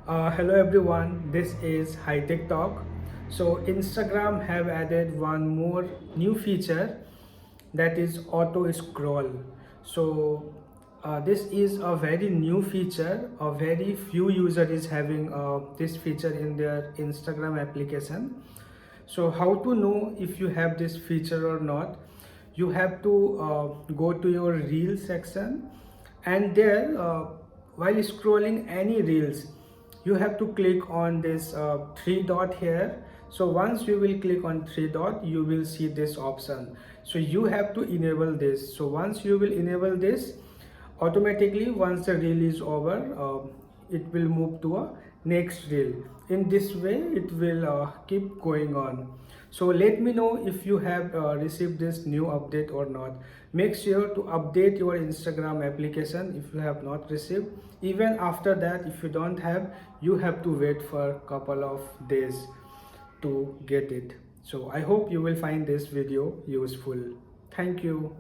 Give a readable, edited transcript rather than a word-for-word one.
Hello everyone, this is High Tech Talk. So Instagram have added one more new feature, that is auto scroll. So this is a very new feature. A very few user is having this feature in their Instagram application. So how to know if you have this feature or not? You have to go to your reel section, and there while scrolling any reels, you have to click on this three dot here. So once you will click on three dot, you will see this option. So you have to enable this. So once you will enable this, automatically once the reel is over, it will move to a next reel. In this way it will keep going on. So let me know if you have received this new update or not. Make sure to update your Instagram application if you have not received. Even after that, if you don't have, you have to wait for a couple of days to get it. So I hope you will find this video useful. Thank you.